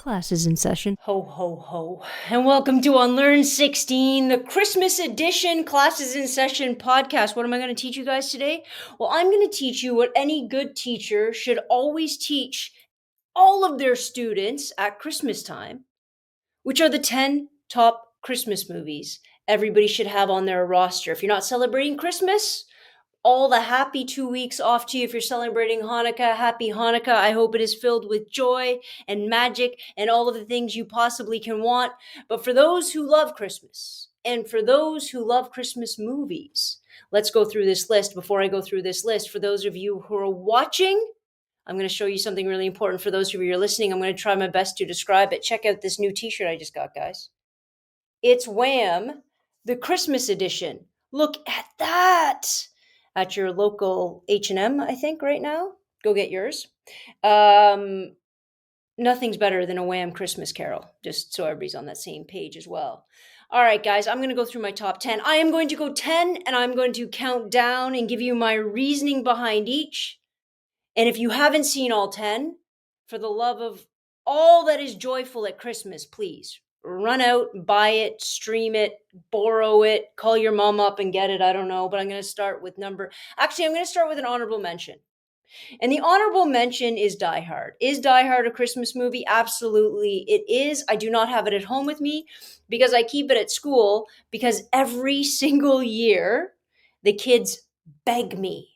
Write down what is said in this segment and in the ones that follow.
Class is in session. Ho, ho, ho. And welcome to Unlearn 16, the Christmas edition Classes in Session podcast. What am I going to teach you guys today? Well, I'm going to teach you what any good teacher should always teach all of their students at Christmas time, which are the 10 top Christmas movies everybody should have on their roster. If you're not celebrating Christmas, all the happy 2 weeks off to you. If you're celebrating Hanukkah, happy Hanukkah. I hope it is filled with joy and magic and all of the things you possibly can want. But for those who love Christmas and for those who love Christmas movies, let's go through this list. Before I go through this list, for those of you who are watching, I'm going to show you something really important. For those of you who are listening, I'm going to try my best to describe it. Check out this new t-shirt I just got, guys. It's Wham, the Christmas edition. Look at that. At your local H&M, I think, right now. Go get yours. Nothing's better than a Wham Christmas Carol, just so everybody's on that same page as well. All right, guys, I'm going to go through my top 10. I am going to go 10, and I'm going to count down and give you my reasoning behind each. And if you haven't seen all 10, for the love of all that is joyful at Christmas, please run out, buy it, stream it, borrow it, call your mom up and get it. I don't know, but I'm going to start with I'm going to start with an honorable mention. And the honorable mention is Die Hard. Is Die Hard a Christmas movie? Absolutely, it is. I do not have it at home with me because I keep it at school because every single year the kids beg me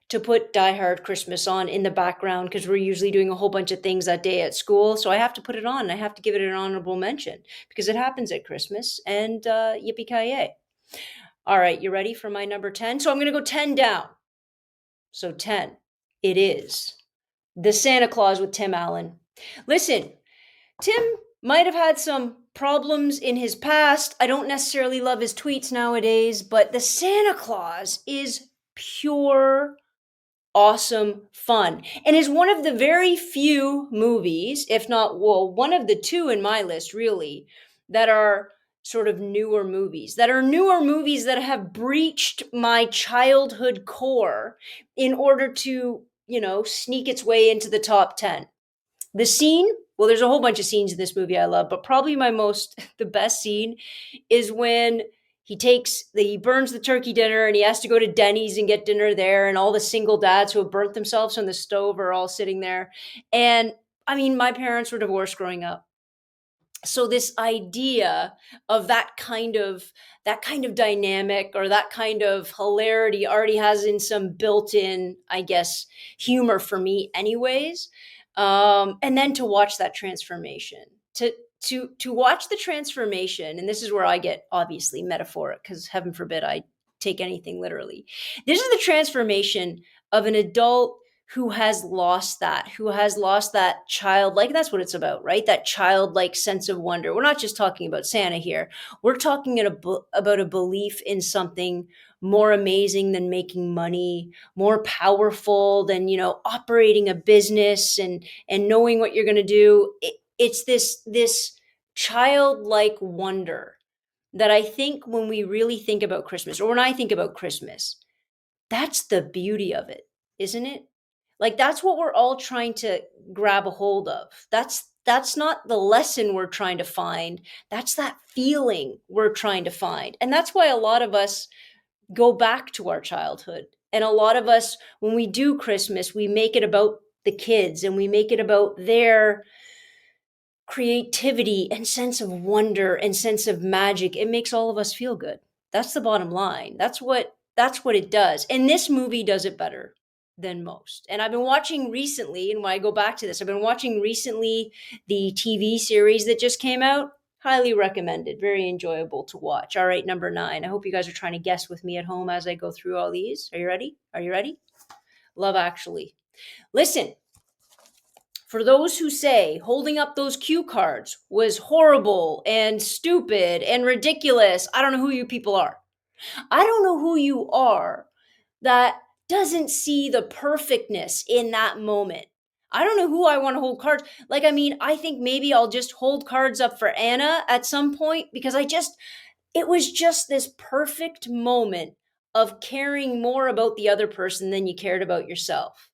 to put Die Hard Christmas on in the background because we're usually doing a whole bunch of things that day at school. So I have to put it on. And I have to give it an honorable mention because it happens at Christmas and yippee-ki-yay. All right, you ready for my number 10? So I'm going to go 10 down. So 10, it is The Santa Claus with Tim Allen. Listen, Tim might have had some problems in his past. I don't necessarily love his tweets nowadays, but The Santa Claus is pure awesome fun and is one of the very few movies, if not, well, one of the two in my list really, that are sort of newer movies that have breached my childhood core in order to, sneak its way into the top 10. The scene, well, there's a whole bunch of scenes in this movie I love, but probably the best scene is when he burns the turkey dinner and he has to go to Denny's and get dinner there. And all the single dads who have burnt themselves on the stove are all sitting there. And I mean, my parents were divorced growing up. So this idea of that kind of dynamic or that kind of hilarity already has in some built-in, I guess, humor for me anyways. And then to watch that transformation, to watch the transformation, and this is where I get obviously metaphoric because heaven forbid I take anything literally. This is the transformation of an adult who has lost that childlike, that's what it's about, right? That childlike sense of wonder. We're not just talking about Santa here. We're talking about a belief in something more amazing than making money, more powerful than, operating a business and knowing what you're going to do. It's this childlike wonder that I think when we really think about Christmas, or when I think about Christmas, that's the beauty of it, isn't it? Like that's what we're all trying to grab a hold of. That's not the lesson we're trying to find. That's that feeling we're trying to find. And that's why a lot of us go back to our childhood. And a lot of us, when we do Christmas, we make it about the kids and we make it about their creativity and sense of wonder and sense of magic. It makes all of us feel good. That's the bottom line. That's what it does. And this movie does it better than most. And I've been watching recently, and when I go back to this, I've been watching recently the TV series that just came out. Highly recommended. Very enjoyable to watch. All right, number 9. I hope you guys are trying to guess with me at home as I go through all these. Are you ready? Love Actually. Listen, for those who say holding up those cue cards was horrible and stupid and ridiculous, I don't know who you people are. I don't know who you are that doesn't see the perfectness in that moment. I don't know who I want to hold cards. I think maybe I'll just hold cards up for Anna at some point because it was just this perfect moment of caring more about the other person than you cared about yourself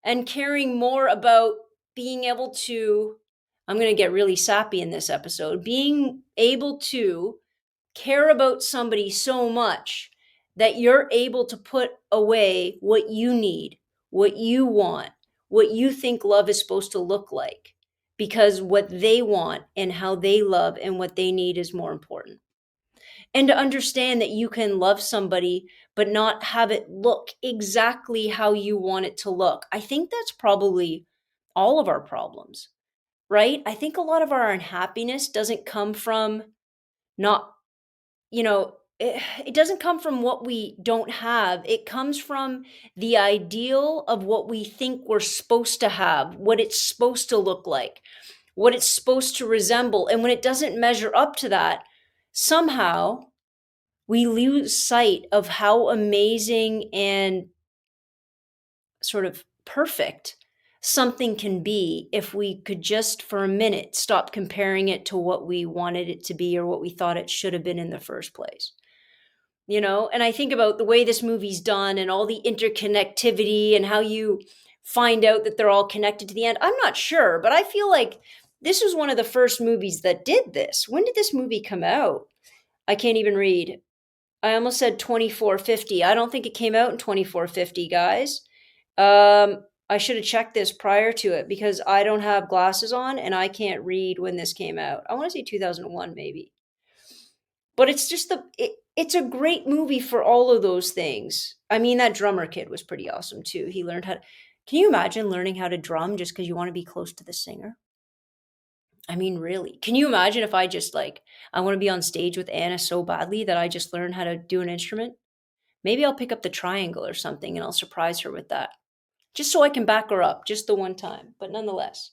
and caring more about being able to, I'm going to get really sappy in this episode, being able to care about somebody so much that you're able to put away what you need, what you want, what you think love is supposed to look like, because what they want and how they love and what they need is more important. And to understand that you can love somebody but not have it look exactly how you want it to look. I think that's probably all of our problems, right? I think a lot of our unhappiness doesn't come from not, it doesn't come from what we don't have. It comes from the ideal of what we think we're supposed to have, what it's supposed to look like, what it's supposed to resemble. And when it doesn't measure up to that, somehow we lose sight of how amazing and sort of perfect something can be if we could just for a minute stop comparing it to what we wanted it to be or what we thought it should have been in the first place. And I think about the way this movie's done and all the interconnectivity and how you find out that they're all connected to the end. I'm not sure, but I feel like this was one of the first movies that did this. When did this movie come out? I can't even read. I almost said 2450. I don't think it came out in 2450, guys. I should have checked this prior to it because I don't have glasses on and I can't read when this came out. I want to say 2001 maybe. But it's just it's a great movie for all of those things. I mean, that drummer kid was pretty awesome too. He learned how to, can you imagine learning how to drum just because you want to be close to the singer? I mean, really. Can you imagine if I just like, I want to be on stage with Anna so badly that I just learn how to do an instrument? Maybe I'll pick up the triangle or something and I'll surprise her with that. Just so I can back her up just the one time. But nonetheless,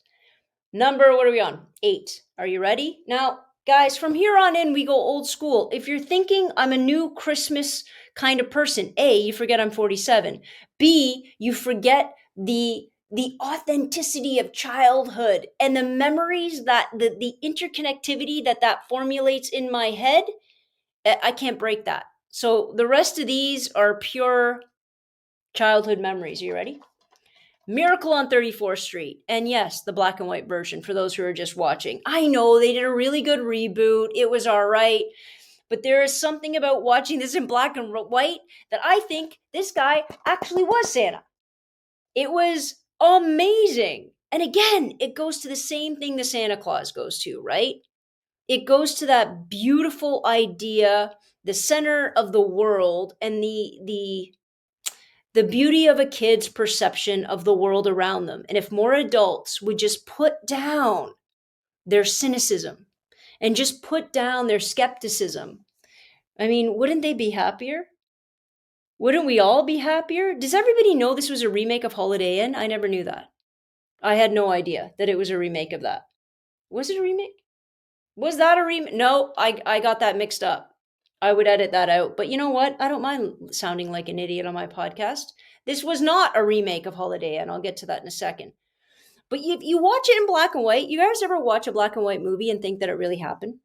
what are we on? 8. Are you ready? Now, guys, from here on in, we go old school. If you're thinking I'm a new Christmas kind of person, A, you forget I'm 47. B, you forget the authenticity of childhood and the memories that the interconnectivity that formulates in my head. I can't break that. So the rest of these are pure childhood memories. Are you ready? Miracle on 34th Street. And yes, the black and white version for those who are just watching. I know they did a really good reboot. It was all right. But there is something about watching this in black and white that I think this guy actually was Santa. It was amazing. And again, it goes to the same thing the Santa Claus goes to, right? It goes to that beautiful idea, the center of the world, and the beauty of a kid's perception of the world around them. And if more adults would just put down their cynicism and just put down their skepticism, I mean, wouldn't they be happier? Wouldn't we all be happier? Does everybody know this was a remake of Holiday Inn? I never knew that. I had no idea that it was a remake of that. Was it a remake? Was that a remake? No, I got that mixed up. I would edit that out. But you know what? I don't mind sounding like an idiot on my podcast. This was not a remake of Holiday Inn. I'll get to that in a second. But if you watch it in black and white, you guys ever watch a black and white movie and think that it really happened?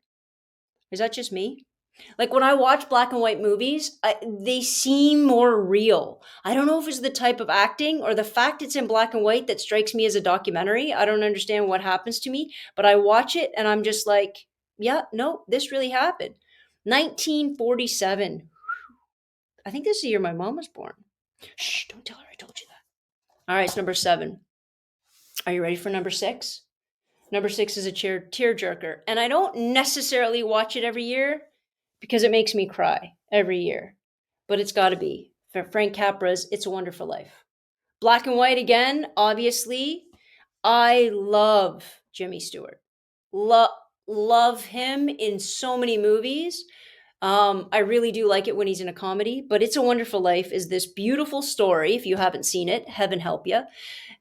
Is that just me? Like when I watch black and white movies, they seem more real. I don't know if it's the type of acting or the fact it's in black and white that strikes me as a documentary. I don't understand what happens to me, but I watch it and I'm just like, yeah, no, this really happened. 1947. I think this is the year my mom was born. Shh, don't tell her I told you that. All right, it's number 7. Are you ready for number 6? Number 6 is a tearjerker. And I don't necessarily watch it every year because it makes me cry every year. But it's got to be. For Frank Capra's It's a Wonderful Life. Black and white again, obviously. I love Jimmy Stewart. Love him in so many movies. I really do like it when he's in a comedy, but It's a Wonderful Life is this beautiful story. If you haven't seen it, heaven help you.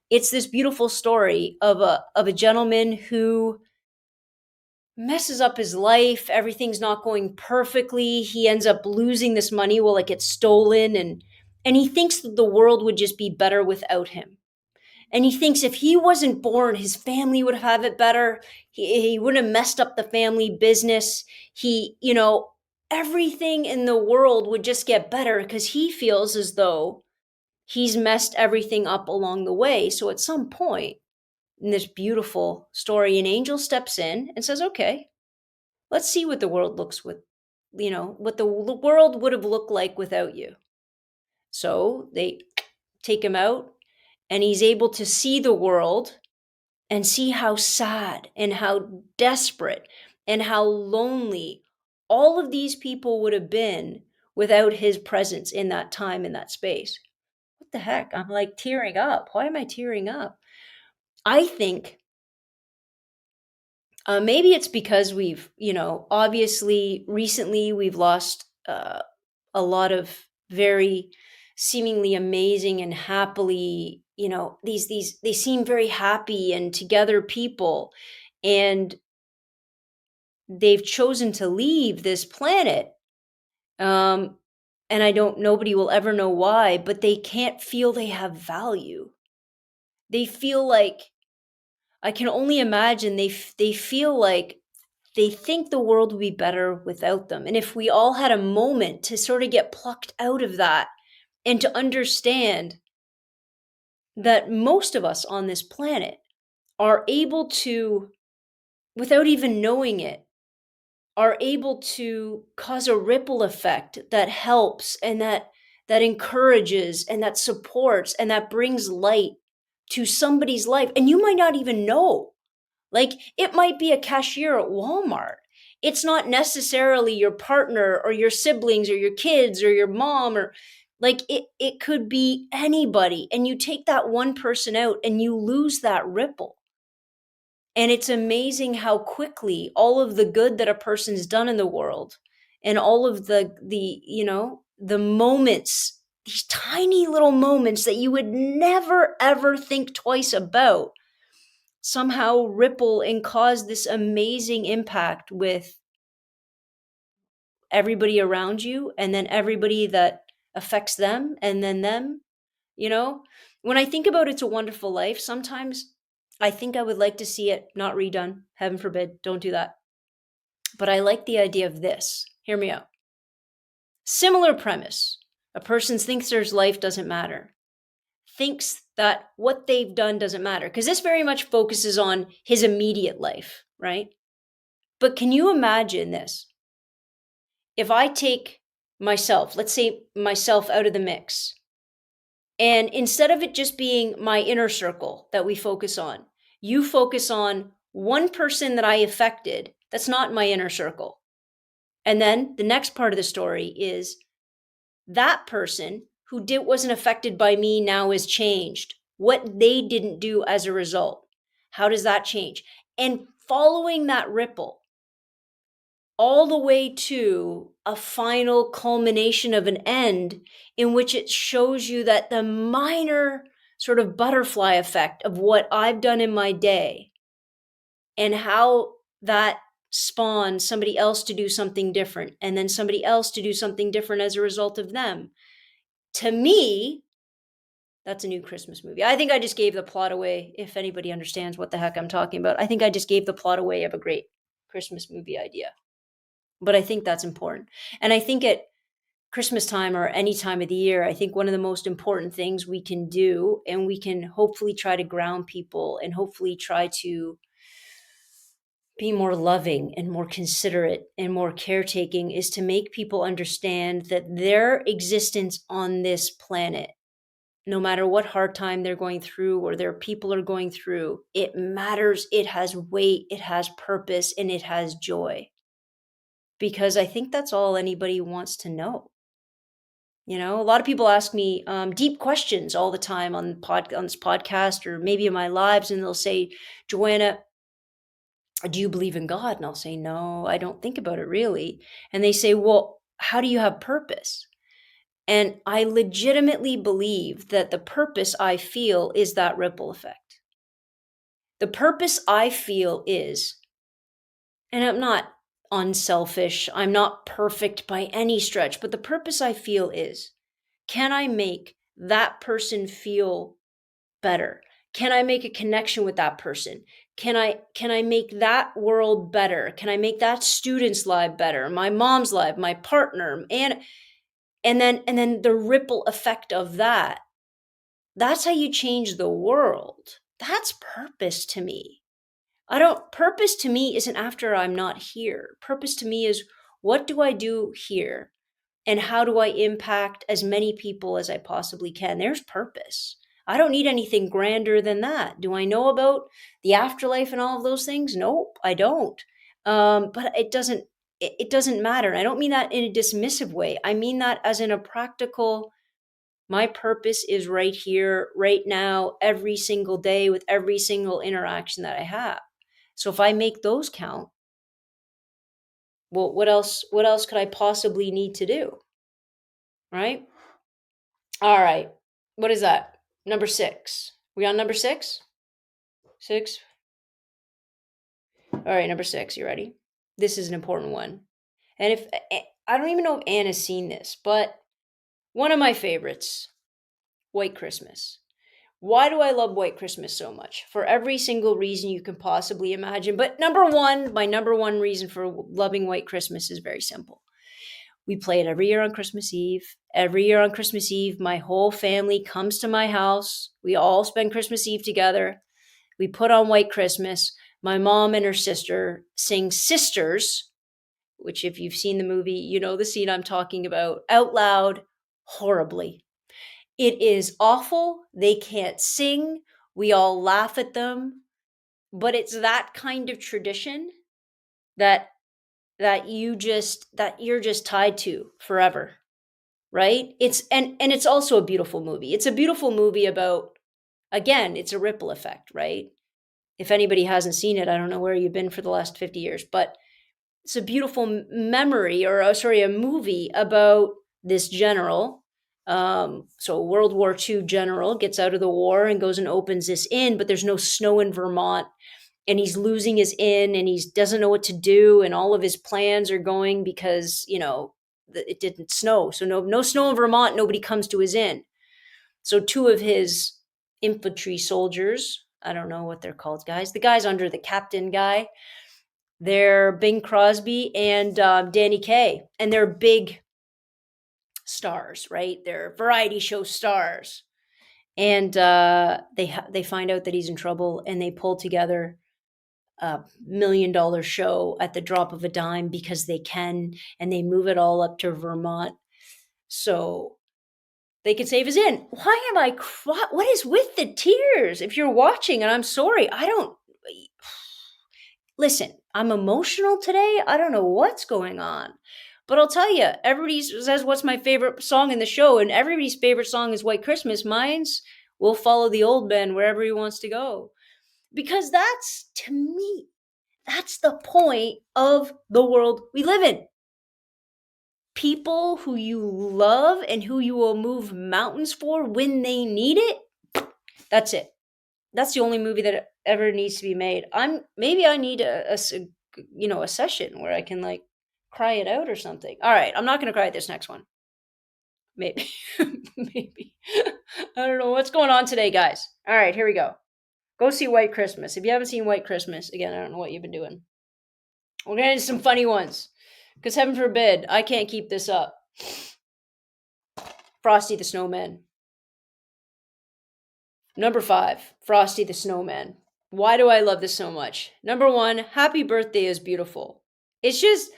It's this beautiful story of a gentleman who messes up his life. Everything's not going perfectly. He ends up losing this money. Well, it gets stolen, and he thinks that the world would just be better without him. And he thinks if he wasn't born, his family would have it better. He wouldn't have messed up the family business. Everything in the world would just get better because he feels as though he's messed everything up along the way. So at some point, in this beautiful story, an angel steps in and says, okay, let's see what the world looks with, what the world would have looked like without you. So they take him out, and he's able to see the world and see how sad and how desperate and how lonely all of these people would have been without his presence in that time, in that space. What the heck? I'm like tearing up. Why am I tearing up? I think maybe it's because we've, obviously recently we've lost a lot of very seemingly amazing and happily, these they seem very happy and together people, and they've chosen to leave this planet. Um, and I don't, nobody will ever know why, but they can't feel they have value. They feel like, I can only imagine they feel like they think the world would be better without them. And if we all had a moment to sort of get plucked out of that and to understand that most of us on this planet are able to, without even knowing it, are able to cause a ripple effect that helps and that encourages and that supports and that brings light to somebody's life. And you might not even know. Like, it might be a cashier at Walmart. It's not necessarily your partner or your siblings or your kids or your mom, or like it could be anybody. And you take that one person out and you lose that ripple. And it's amazing how quickly all of the good that a person's done in the world and all of the moments, these tiny little moments that you would never ever think twice about, somehow ripple and cause this amazing impact with everybody around you, and then everybody that affects them, and then them. you know when I think about It's a Wonderful Life, sometimes I think I would like to see it not redone. Heaven forbid, don't do that. But I like the idea of this. Hear me out. Similar premise. A person thinks their life doesn't matter, thinks that what they've done doesn't matter, because this very much focuses on his immediate life, right? But can you imagine this? If I take myself, let's say myself, out of the mix, and instead of it just being my inner circle that we focus on, you focus on one person that I affected that's not my inner circle. And then the next part of the story is that person who wasn't affected by me now is changed. What they didn't do as a result. How does that change? And following that ripple all the way to a final culmination of an end, in which it shows you that the minor sort of butterfly effect of what I've done in my day and how that spawns somebody else to do something different, and then somebody else to do something different as a result of them. To me, that's a new Christmas movie. I think I just gave the plot away. If anybody understands what the heck I'm talking about, I think I just gave the plot away of a great Christmas movie idea. But I think that's important. And I think at Christmas time or any time of the year, I think one of the most important things we can do, and we can hopefully try to ground people and hopefully try to be more loving and more considerate and more caretaking, is to make people understand that their existence on this planet, no matter what hard time they're going through or their people are going through, it matters, it has weight, it has purpose, and it has joy. Because I think that's all anybody wants to know. A lot of people ask me deep questions all the time on this podcast, or maybe in my lives, and they'll say, "Joanna, do you believe in God?" And I'll say, "No, I don't think about it really." And they say, "Well, how do you have purpose?" And I legitimately believe that the purpose I feel is that ripple effect. The purpose I feel is, and I'm not unselfish, I'm not perfect by any stretch, but the purpose I feel is, can I make that person feel better? Can I make a connection with that person? Can I make that world better? Can I make that student's life better? My mom's life, my partner, and then the ripple effect of that. That's how you change the world. That's purpose to me. I don't purpose to me isn't after I'm not here. Purpose to me is what do I do here? And how do I impact as many people as I possibly can? There's purpose. I don't need anything grander than that. Do I know about the afterlife and all of those things? Nope, I don't. But it doesn't matter. And I don't mean that in a dismissive way. I mean that as in a practical. My purpose is right here, right now, every single day with every single interaction that I have. So if I make those count, well, what else could I possibly need to do? Right? All right. What is that? Number six. We on number six? Six? All right, number six. You ready? This is an important one. And if I don't even know if Anna's seen this, but one of my favorites, White Christmas. Why do I love White Christmas so much? For every single reason you can possibly imagine. But number one, my number one reason for loving White Christmas is very simple. We play it every year on Christmas Eve. Every year on Christmas Eve, my whole family comes to my house. We all spend Christmas Eve together. We put on White Christmas. My mom and her sister sing Sisters, which, if you've seen the movie, you know the scene I'm talking about, out loud, horribly. It is awful. They can't sing. We all laugh at them. But it's that kind of tradition that that you're just tied to forever, right? And it's also a beautiful movie. It's a beautiful movie about, again, it's a ripple effect, right? If anybody hasn't seen it, I don't know where you've been for the last 50 years, but it's a beautiful memory, or sorry, a movie about this general. So a World War II general gets out of the war and goes and opens this inn, but there's no snow in Vermont, and he's losing his inn, and he doesn't know what to do, and all of his plans are going because it didn't snow, so no snow in Vermont. Nobody comes to his inn. So two of his infantry soldiers, I don't know what they're called, guys. The guys under the captain guy, they're Bing Crosby and Danny Kaye, and they're big stars, right? They're variety show stars, and they find out that he's in trouble, and they pull together a $1 million show at the drop of a dime because they can, and they move it all up to Vermont so they can save his inn. Why am I what is with the tears? If you're watching, and I'm sorry, I don't listen, I'm emotional today. I don't know what's going on. But I'll tell you, everybody says what's my favorite song in the show, and everybody's favorite song is White Christmas. Mine's We'll Follow the Old Man Wherever He Wants to Go. Because that's, to me, that's the point of the world we live in. People who you love and who you will move mountains for when they need it. That's it. That's the only movie that ever needs to be made. Maybe I need a session where I can like cry it out or something. All right, I'm not going to cry at this next one. Maybe, maybe. I don't know what's going on today, guys. All right, here we go. Go see White Christmas. If you haven't seen White Christmas, again, I don't know what you've been doing. We're going to do some funny ones, because heaven forbid, I can't keep this up. Frosty the Snowman. Number 5, Frosty the Snowman. Why do I love this so much? Number 1, Happy Birthday is beautiful. It's just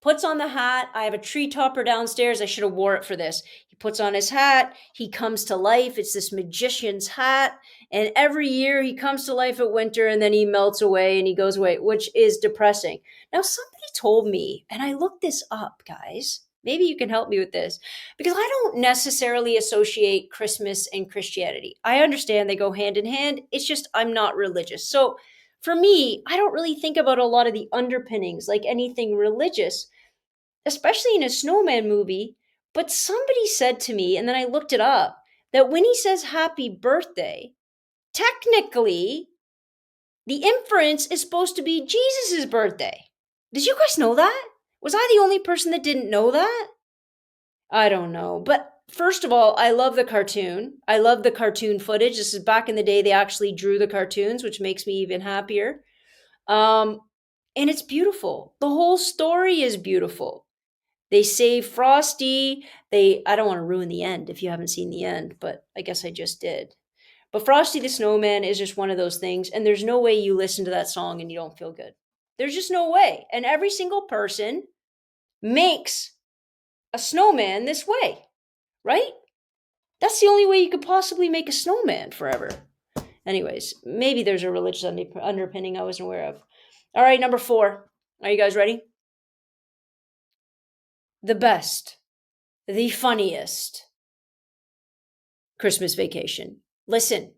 puts on the hat. I have a tree topper downstairs. I should have wore it for this. He puts on his hat. He comes to life. It's this magician's hat. And every year he comes to life at winter, and then he melts away and he goes away, which is depressing. Now, somebody told me, and I looked this up, guys. Maybe you can help me with this, because I don't necessarily associate Christmas and Christianity. I understand they go hand in hand. It's just I'm not religious. So for me, I don't really think about a lot of the underpinnings like anything religious, especially in a snowman movie. But somebody said to me, and then I looked it up, that when he says happy birthday, technically, the inference is supposed to be Jesus' birthday. Did you guys know that? Was I the only person that didn't know that? I don't know. But first of all, I love the cartoon. I love the cartoon footage. This is back in the day they actually drew the cartoons, which makes me even happier. And it's beautiful. The whole story is beautiful. They save Frosty. I don't want to ruin the end if you haven't seen the end, but I guess I just did. But Frosty the Snowman is just one of those things, and there's no way you listen to that song and you don't feel good. There's just no way. And every single person makes a snowman this way, right? That's the only way you could possibly make a snowman forever. Anyways, maybe there's a religious underpinning I wasn't aware of. All right, number 4. Are you guys ready? The best, the funniest Christmas Vacation. Listen,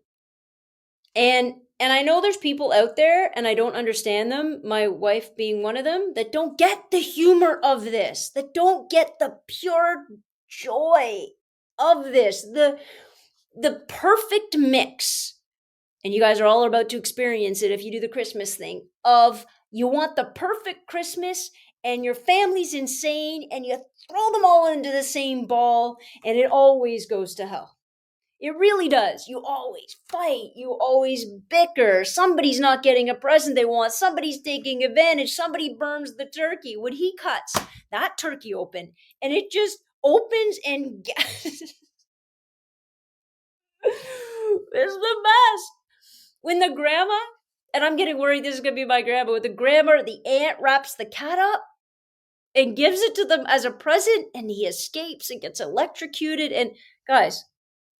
and I know there's people out there, and I don't understand them, my wife being one of them, that don't get the humor of this, that don't get the pure joy of this, the perfect mix. And you guys are all about to experience it if you do the Christmas thing of you want the perfect Christmas and your family's insane and you throw them all into the same ball and it always goes to hell. It really does. You always fight. You always bicker. Somebody's not getting a present they want. Somebody's taking advantage. Somebody burns the turkey. When he cuts that turkey open and it just opens and it's the best. When the grandma, and I'm getting worried this is going to be my grandma, when the aunt wraps the cat up and gives it to them as a present and he escapes and gets electrocuted. And guys,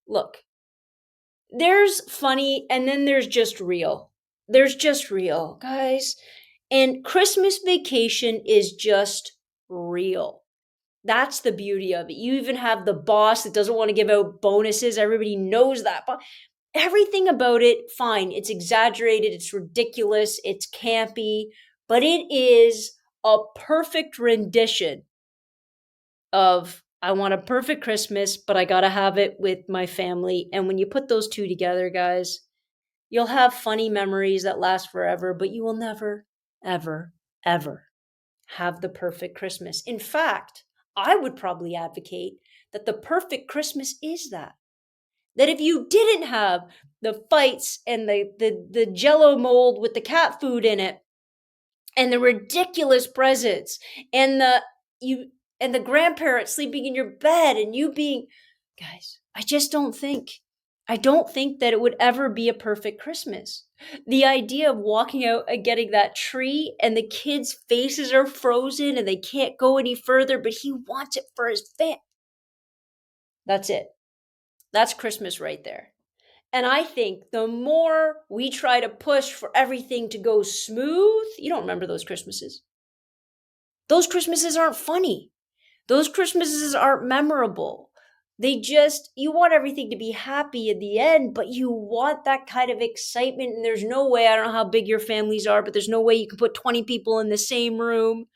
look, there's funny and then there's just real. There's just real, guys. And Christmas Vacation is just real. That's the beauty of it. You even have the boss that doesn't want to give out bonuses. Everybody knows that. But everything about it, fine. It's exaggerated. It's ridiculous. It's campy. But it is a perfect rendition of I want a perfect Christmas, but I got to have it with my family. And when you put those two together, guys, you'll have funny memories that last forever, but you will never, ever, ever have the perfect Christmas. In fact, I would probably advocate that the perfect Christmas is that. That if you didn't have the fights and the jello mold with the cat food in it and the ridiculous presents and the grandparents sleeping in your bed and you being, guys, I don't think that it would ever be a perfect Christmas. The idea of walking out and getting that tree and the kids' faces are frozen and they can't go any further, but he wants it for his family. That's it. That's Christmas right there. And I think the more we try to push for everything to go smooth, you don't remember those Christmases. Those Christmases aren't funny. Those Christmases aren't memorable. You want everything to be happy in the end, but you want that kind of excitement. And there's no way, I don't know how big your families are, but there's no way you can put 20 people in the same room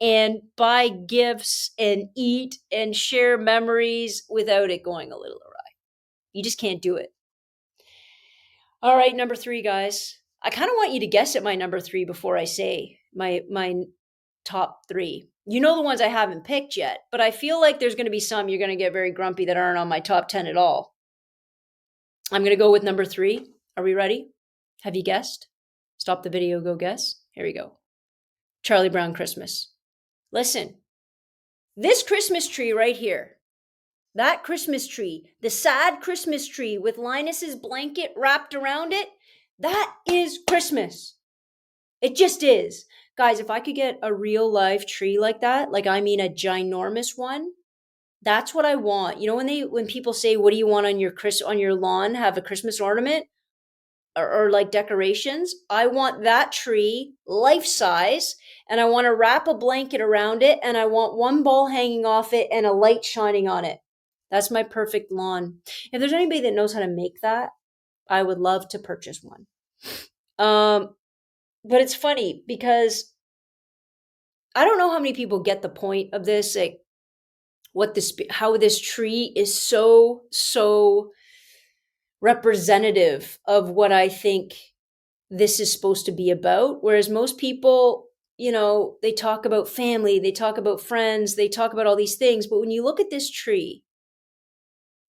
and buy gifts and eat and share memories without it going a little awry. You just can't do it. All right, number 3, guys. I kind of want you to guess at my number 3 before I say my top 3. You know the ones I haven't picked yet, but I feel like there's going to be some you're going to get very grumpy that aren't on my top 10 at all. I'm going to go with number 3. Are we ready? Have you guessed? Stop the video, go guess. Here we go. Charlie Brown Christmas. Listen, this Christmas tree right here, that Christmas tree, the sad Christmas tree with Linus's blanket wrapped around it, that is Christmas. It just is. Guys, if I could get a real live tree like that, like I mean a ginormous one, that's what I want. You know when people say, "What do you want on your lawn? Have a Christmas ornament or like decorations?" I want that tree life size, and I want to wrap a blanket around it, and I want one ball hanging off it and a light shining on it. That's my perfect lawn. If there's anybody that knows how to make that, I would love to purchase one. But it's funny because I don't know how many people get the point of this, like how this tree is so representative of what I think this is supposed to be about. Whereas most people, they talk about family, they talk about friends, they talk about all these things. But when you look at this tree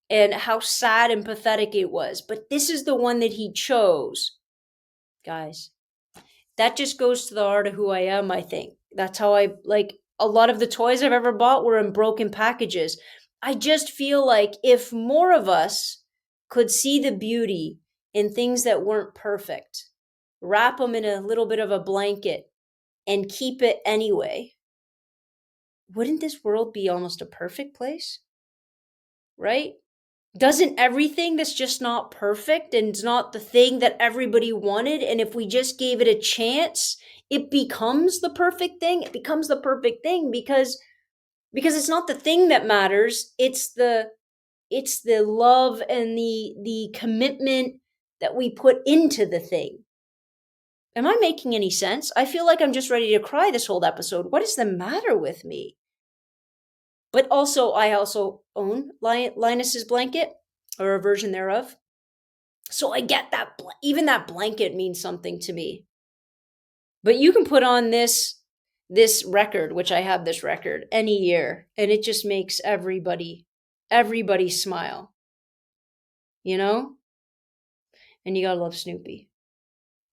and how sad and pathetic it was, but this is the one that he chose, guys. That just goes to the heart of who I am, I think. That's how a lot of the toys I've ever bought were in broken packages. I just feel like if more of us could see the beauty in things that weren't perfect, wrap them in a little bit of a blanket, and keep it anyway, wouldn't this world be almost a perfect place? Right? Doesn't everything that's just not perfect and it's not the thing that everybody wanted, and if we just gave it a chance, it becomes the perfect thing? It becomes the perfect thing because it's not the thing that matters, it's the love and the commitment that we put into the thing. Am I making any sense? I feel like I'm just ready to cry this whole episode. What is the matter with me? But also, I also own Linus's blanket, or a version thereof. So I get that even that blanket means something to me. But you can put on this record, which I have this record any year, and it just makes everybody smile. You know? And you gotta love Snoopy.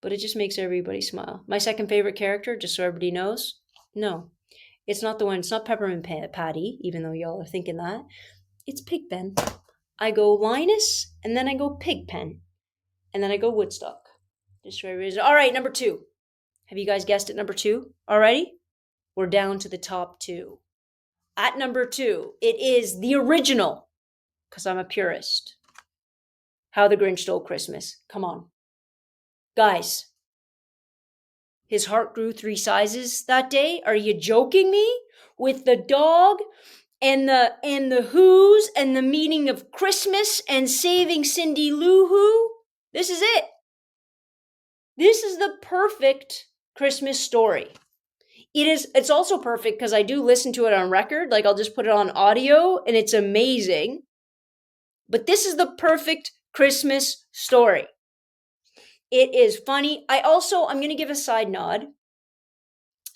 But it just makes everybody smile. My second favorite character, just so everybody knows, no, it's not the one. It's not Peppermint Patty, even though y'all are thinking that. It's Pigpen. I go Linus, and then I go Pigpen, and then I go Woodstock. Just so everybody's all right. Number 2. Have you guys guessed it? Number 2 already? We're down to the top 2. At number 2, it is the original, because I'm a purist. How the Grinch Stole Christmas. Come on, guys. His heart grew 3 sizes that day. Are you joking me? With the dog and the Who's and the meaning of Christmas and saving Cindy Lou Who. This is it. This is the perfect Christmas story. It's also perfect because I do listen to it on record. Like, I'll just put it on audio and it's amazing. But this is the perfect Christmas story. It is funny. I'm going to give a side nod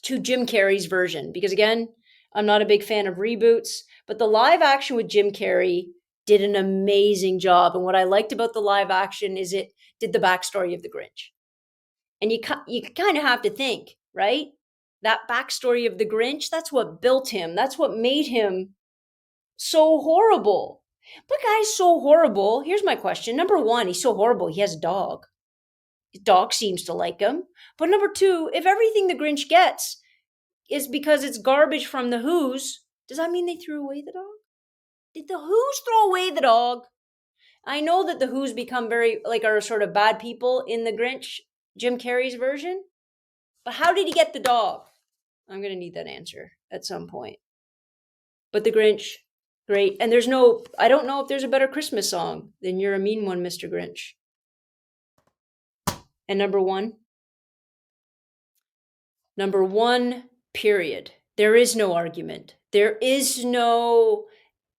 to Jim Carrey's version because, again, I'm not a big fan of reboots, but the live action with Jim Carrey did an amazing job. And what I liked about the live action is it did the backstory of the Grinch. And you kind of have to think, right? That backstory of the Grinch, that's what built him. That's what made him so horrible. But guys, so horrible. Here's my question. Number 1, he's so horrible. He has a dog. His dog seems to like him. But number 2, if everything the Grinch gets is because it's garbage from the Who's, does that mean they threw away the dog? Did the Who's throw away the dog? I know that the Who's become are sort of bad people in the Grinch, Jim Carrey's version. But how did he get the dog? I'm going to need that answer at some point. But the Grinch, great. And I don't know if there's a better Christmas song than You're a Mean One, Mr. Grinch. And number 1, period. There is no argument. There is no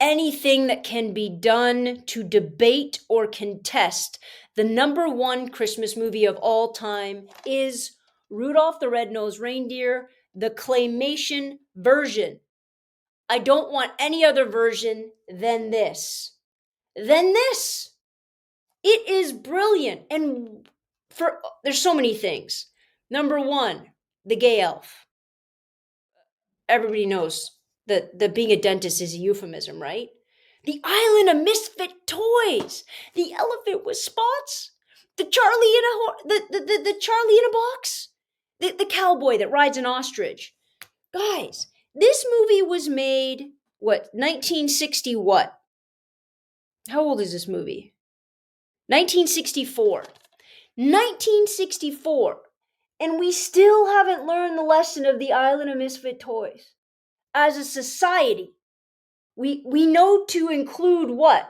anything that can be done to debate or contest. The number 1 Christmas movie of all time is Rudolph the Red-Nosed Reindeer, the claymation version. I don't want any other version than this. It is brilliant. And there's so many things. Number 1, the gay elf. Everybody knows that being a dentist is a euphemism, right? The Island of Misfit Toys. The elephant with spots. The Charlie the Charlie in a box. The cowboy that rides an ostrich. Guys, this movie was made, 1960 what? How old is this movie? 1964. 1964. And we still haven't learned the lesson of the Island of Misfit Toys. As a society, we know to include what?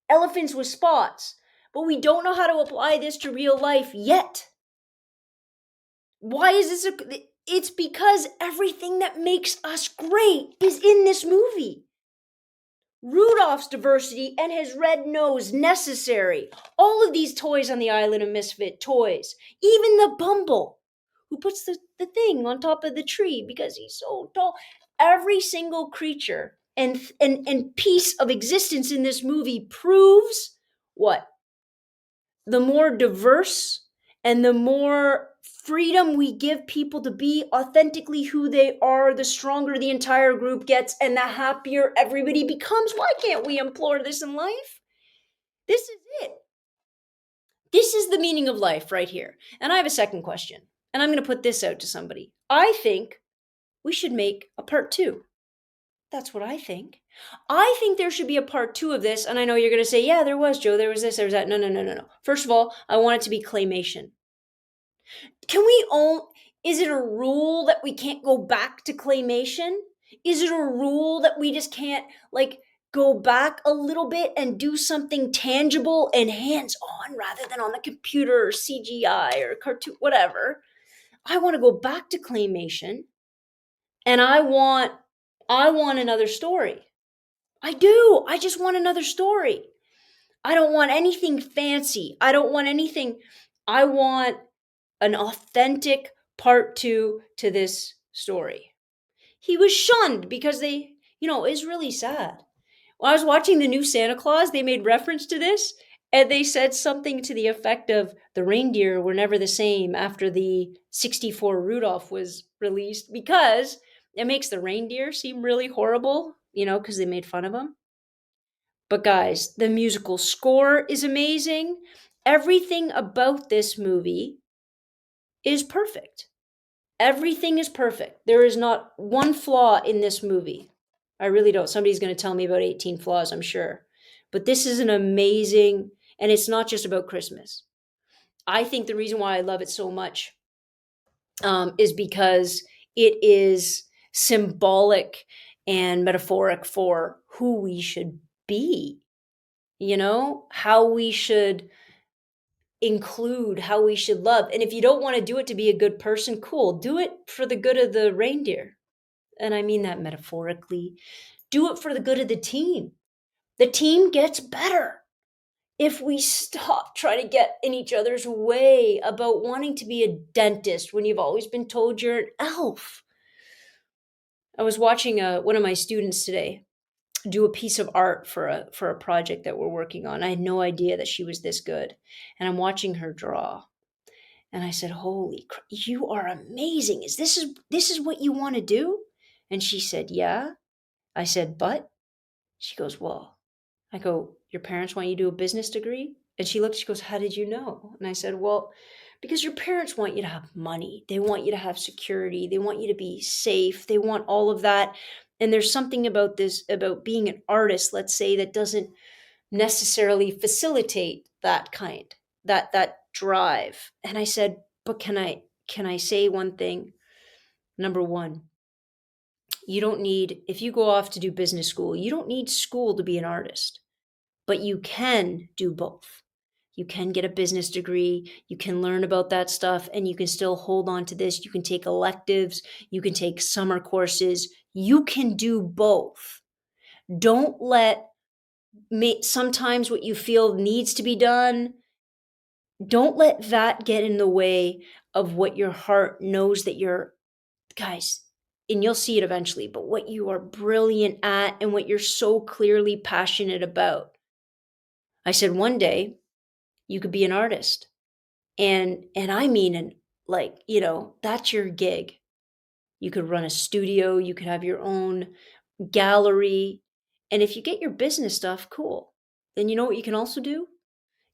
Elephants with spots. But we don't know how to apply this to real life yet. Why is this it's because everything that makes us great is in this movie. Rudolph's diversity and his red nose necessary. All of these toys on the Island of Misfit Toys. Even the Bumble, who puts the thing on top of the tree because he's so tall. Every single creature and piece of existence in this movie proves what? The more diverse and the more freedom we give people to be authentically who they are, the stronger the entire group gets and the happier everybody becomes. Why can't we implore this in life? This is it. This is the meaning of life right here. And I have a second question, and I'm going to put this out to somebody. I think we should make a part two. That's what I think. I think there should be a part two of this. And I know you're going to say, yeah, there was, Joe. There was this, there was that. No, no, no, no, no. First of all, I want it to be claymation. Can we own, is it a rule that we can't go back to claymation? Is it a rule that we just can't like go back a little bit and do something tangible and hands on rather than on the computer or CGI or cartoon, whatever? I want to go back to claymation and I want another story. I do. I just want another story. I don't want anything fancy. I don't want anything. I want an authentic part two to this story. He was shunned because it's really sad. When I was watching the new Santa Claus, they made reference to this and they said something to the effect of the reindeer were never the same after the 64 Rudolph was released because it makes the reindeer seem really horrible, because they made fun of him. But guys, the musical score is amazing. Everything about this movie is perfect. Everything is perfect. There is not one flaw in this movie. I really don't. Somebody's going to tell me about 18 flaws, I'm sure. But this is an amazing, and it's not just about Christmas. I think the reason why I love it so much is because it is symbolic and metaphoric for who we should be, how we should include, how we should love. And if you don't want to do it to be a good person, cool. Do it for the good of the reindeer. And I mean that metaphorically. Do it for the good of the team. The team gets better if we stop trying to get in each other's way about wanting to be a dentist when you've always been told you're an elf. I was watching one of my students today do a piece of art for a project that we're working on. I had no idea that she was this good. And I'm watching her draw. And I said, "Holy, you are amazing. This is what you want to do?" And she said, "Yeah." I said, "But?" She goes, "Well." I go, "Your parents want you to do a business degree?" And she goes, "How did you know?" And I said, "Well, because your parents want you to have money. They want you to have security. They want you to be safe. They want all of that. And there's something about this, about being an artist, let's say, that doesn't necessarily facilitate that drive." And I said, "But can I say one thing? Number one, you don't need, if you go off to do business school, you don't need school to be an artist, but you can do both. You can get a business degree, you can learn about that stuff, and you can still hold on to this. You can take electives, you can take summer courses, you can do both. Don't let sometimes what you feel needs to be done, don't let that get in the way of what your heart knows that you're, guys, and you'll see it eventually, but what you are brilliant at and what you're so clearly passionate about. I said one day you could be an artist. And I mean, that's your gig. You could run a studio, you could have your own gallery. And if you get your business stuff, cool. Then you know what you can also do?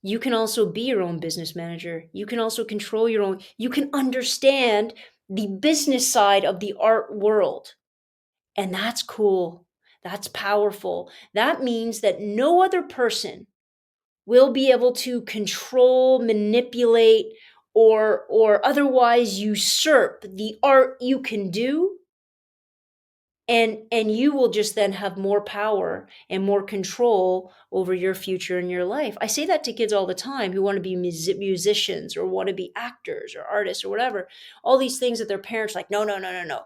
You can also be your own business manager. You can also control your own, you can understand the business side of the art world. And that's cool. That's powerful. That means that no other person will be able to control, manipulate, or otherwise usurp the art you can do. And you will just then have more power and more control over your future and your life. I say that to kids all the time who want to be musicians or want to be actors or artists or whatever. All these things that their parents are like, no, no, no, no, no.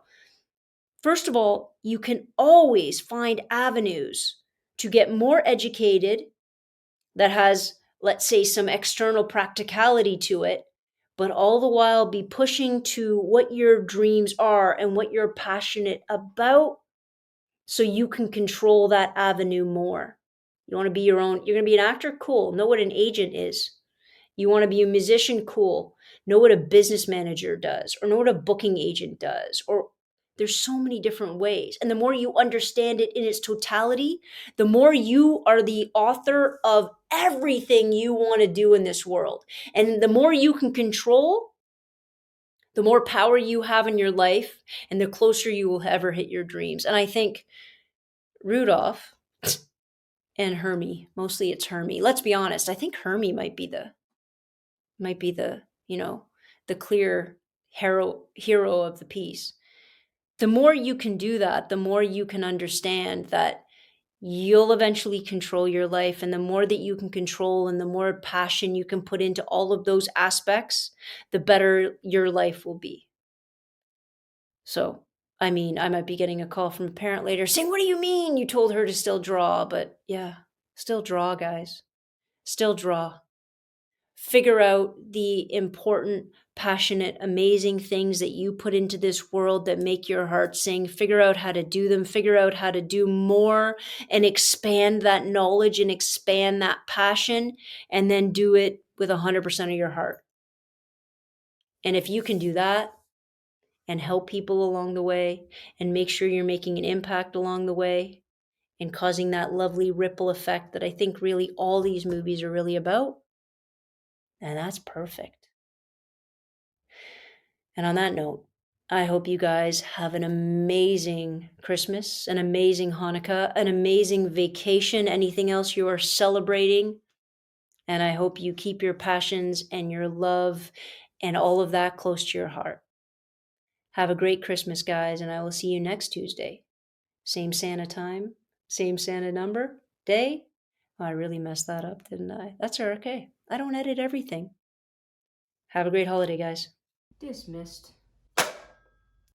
First of all, you can always find avenues to get more educated that has, let's say, some external practicality to it, but all the while be pushing to what your dreams are and what you're passionate about so you can control that avenue more. You want to be your own, you're going to be an actor? Cool. Know what an agent is. You want to be a musician? Cool. Know what a business manager does, or know what a booking agent does, or There's so many different ways. And the more you understand it in its totality, the more you are the author of everything you want to do in this world. And the more you can control, the more power you have in your life, and the closer you will ever hit your dreams. And I think Rudolph and Hermie, mostly it's Hermie. Let's be honest, I think Hermie might be the, the clear hero of the piece. The more you can do that, the more you can understand that you'll eventually control your life. And the more that you can control and the more passion you can put into all of those aspects, the better your life will be. So, I mean, I might be getting a call from a parent later saying, "What do you mean you told her to still draw?" But yeah, still draw, guys. Still draw. Figure out the important, passionate, amazing things that you put into this world that make your heart sing. Figure out how to do them, figure out how to do more, and expand that knowledge and expand that passion, and then do it with 100% of your heart. And if you can do that and help people along the way and make sure you're making an impact along the way and causing that lovely ripple effect that I think really all these movies are really about, then that's perfect. And on that note, I hope you guys have an amazing Christmas, an amazing Hanukkah, an amazing vacation, anything else you are celebrating. And I hope you keep your passions and your love and all of that close to your heart. Have a great Christmas, guys, and I will see you next Tuesday. Same Santa time, same Santa number, day. Oh, I really messed that up, didn't I? That's okay. I don't edit everything. Have a great holiday, guys. Dismissed.